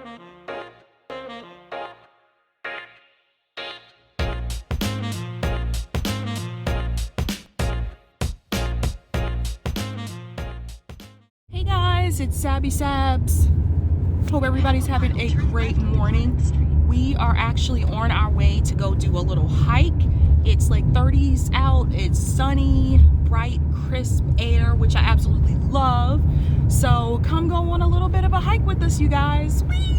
Hey guys, it's Sabby Sabs. Hope everybody's having a great morning. We are actually on our way to go do a little hike. It's like 30s out, it's sunny, bright, crisp air, which I absolutely love. So come go on a little bit of a hike with us, you guys. Whee!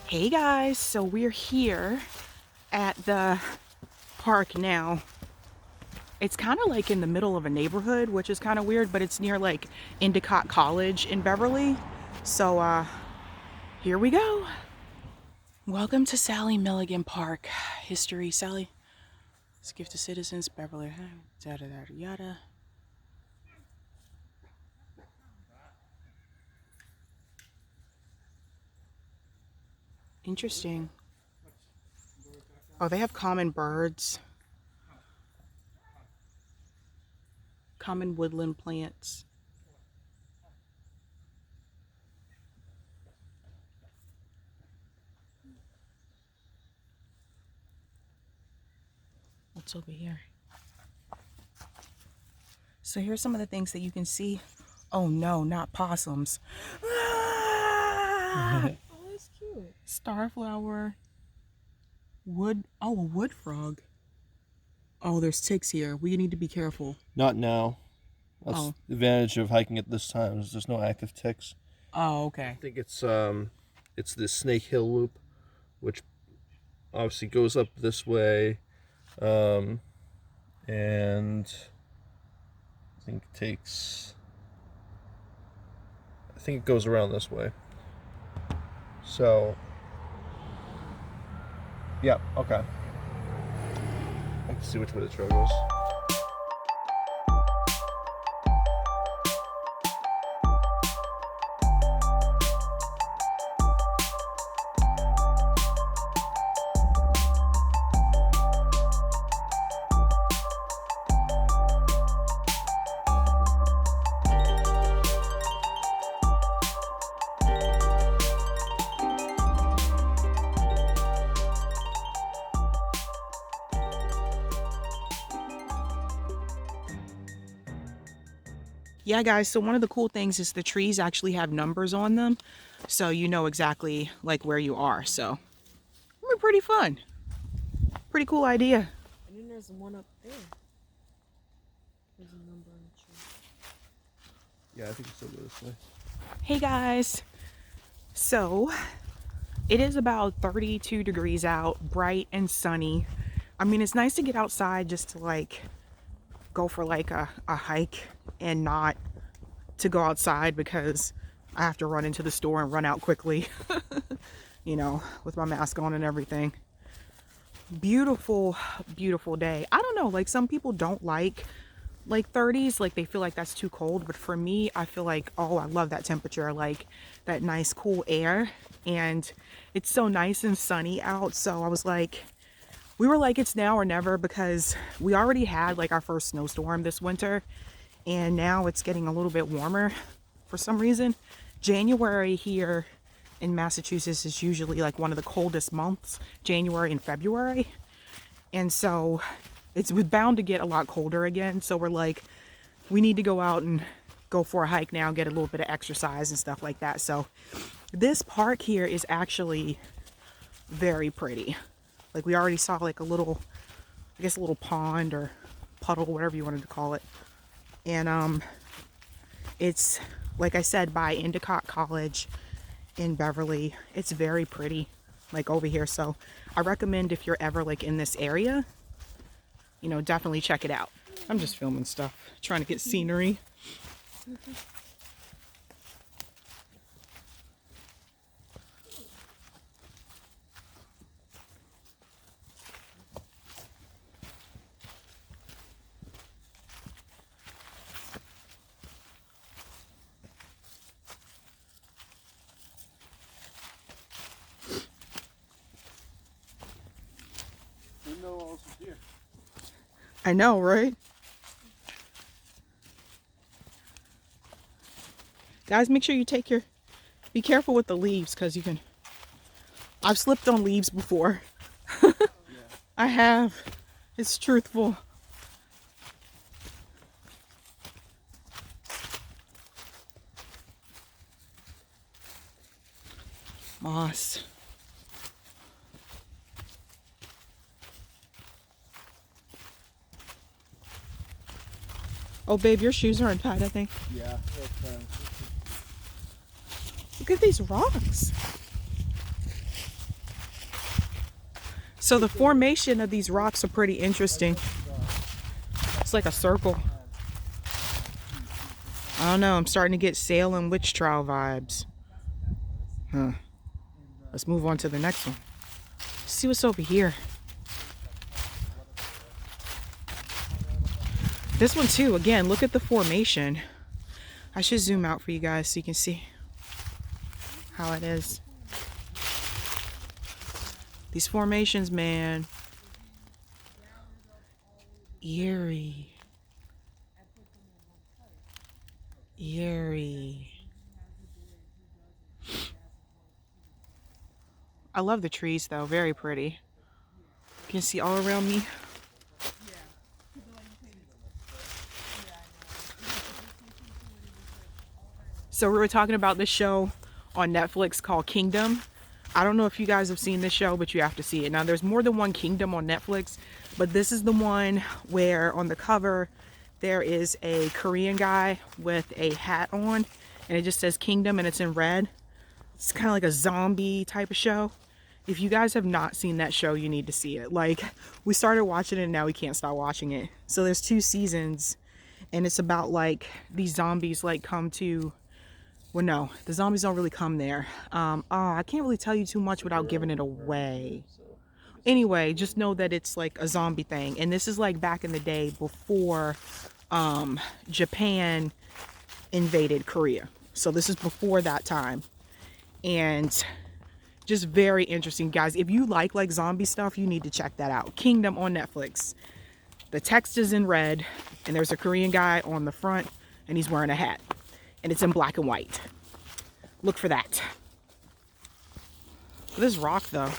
Hey guys, so we're here at the park now. It's kind of like in the middle of a neighborhood, which is kind of weird, but it's near like Endicott College in Beverly. So here we go. Welcome to Sally Milligan Park. History, Sally. Let's give to citizens, Beverly, yada yada yada. Interesting. Oh, they have common birds. Common woodland plants. What's over here? So here's some of the things that you can see. Oh no, not possums. Ah! Oh, that's cute. Starflower. Wood. Oh, a wood frog. Oh, there's ticks here. We need to be careful. Not now. That's Oh. the advantage of hiking at this time is there's no active ticks. Oh, okay. I think it's the Snake Hill Loop, which obviously goes up this way, and I think it goes around this way. So, yeah, okay. I can see which way the trail goes. Yeah, guys, so one of the cool things is the trees actually have numbers on them, so you know exactly like where you are. So it'll be pretty fun. Pretty cool idea. And then there's one up there. There's a number on the tree. Yeah, I think it's over this way. Hey guys, so it is about 32 degrees out, bright and sunny. I mean, it's nice to get outside just to like go for like a hike and not to go outside because I have to run into the store and run out quickly, you know, with my mask on and everything. Beautiful, beautiful day. I don't know, like some people don't like 30s, like they feel like that's too cold, but for me, I feel like, oh, I love that temperature, like that nice cool air, and it's so nice and sunny out. So I was like, we were like, it's now or never, because we already had like our first snowstorm this winter, and now it's getting a little bit warmer for some reason. January here in Massachusetts is usually like one of the coldest months, January and February, and so it's bound to get a lot colder again. So we're like, we need to go out and go for a hike now, get a little bit of exercise and stuff like that. So this park here is actually very pretty. Like we already saw like a little, I guess a little pond or puddle, whatever you wanted to call it. And it's, like I said, by Endicott College in Beverly. It's very pretty, like over here. So I recommend if you're ever like in this area, you know, definitely check it out. I'm just filming stuff, trying to get scenery. I know, right? Guys, make sure you be careful with the leaves because you can, I've slipped on leaves before. I have. It's truthful. Moss. Oh, babe, your shoes are untied, I think. Yeah. Look at these rocks. So the formation of these rocks are pretty interesting. It's like a circle. I don't know. I'm starting to get Salem witch trial vibes. Huh. Let's move on to the next one. See what's over here. This one too, again, look at the formation. I should zoom out for you guys so you can see how it is. These formations, man. Eerie. Eerie. I love the trees though, very pretty. You can see all around me. So we were talking about this show on Netflix called Kingdom. I don't know if you guys have seen this show, but you have to see it. Now there's more than one Kingdom on Netflix, but this is the one where on the cover there is a Korean guy with a hat on and it just says Kingdom and it's in red. It's kind of like a zombie type of show. If you guys have not seen that show, you need to see it. Like, we started watching it and now we can't stop watching it. So there's 2 seasons and it's about like these zombies like come to, well, no, the zombies don't really come there. I can't really tell you too much without giving it away. Anyway, just know that it's like a zombie thing. And this is like back in the day before Japan invaded Korea. So this is before that time. And just very interesting, guys. If you like zombie stuff, you need to check that out. Kingdom on Netflix. The text is in red and there's a Korean guy on the front and he's wearing a hat. And it's in black and white. Look for that. This rock though.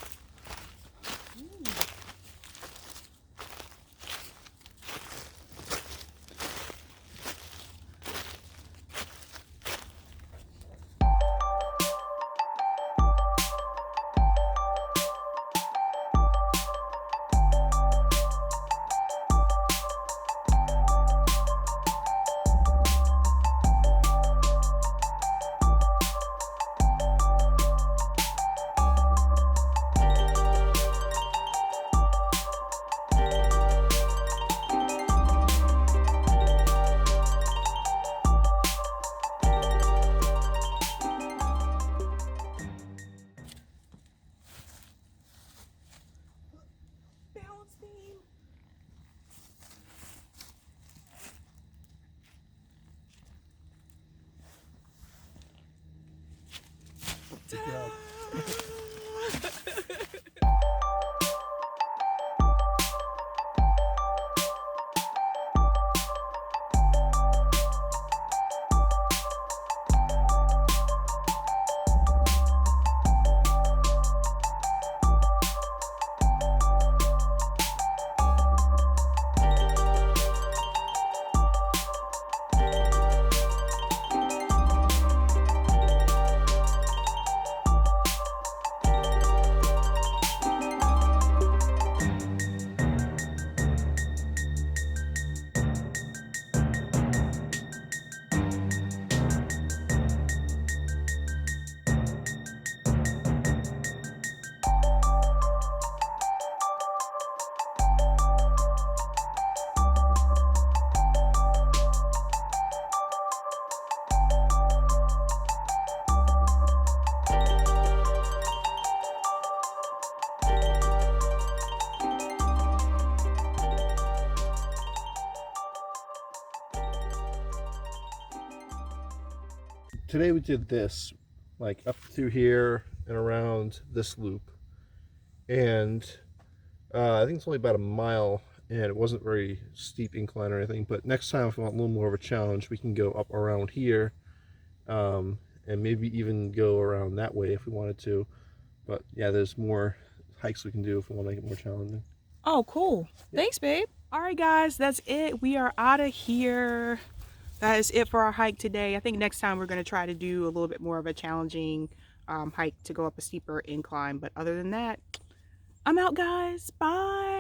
Today we did this, like up through here and around this loop, and I think it's only about a mile and it wasn't very steep incline or anything. But next time, if we want a little more of a challenge, we can go up around here, and maybe even go around that way if we wanted to. But yeah, there's more hikes we can do if we want to make it more challenging. Oh, cool. Thanks, babe. All right, guys, that's it. We are out of here. That is it for our hike today. I think next time we're going to try to do a little bit more of a challenging hike to go up a steeper incline. But other than that, I'm out, guys. Bye.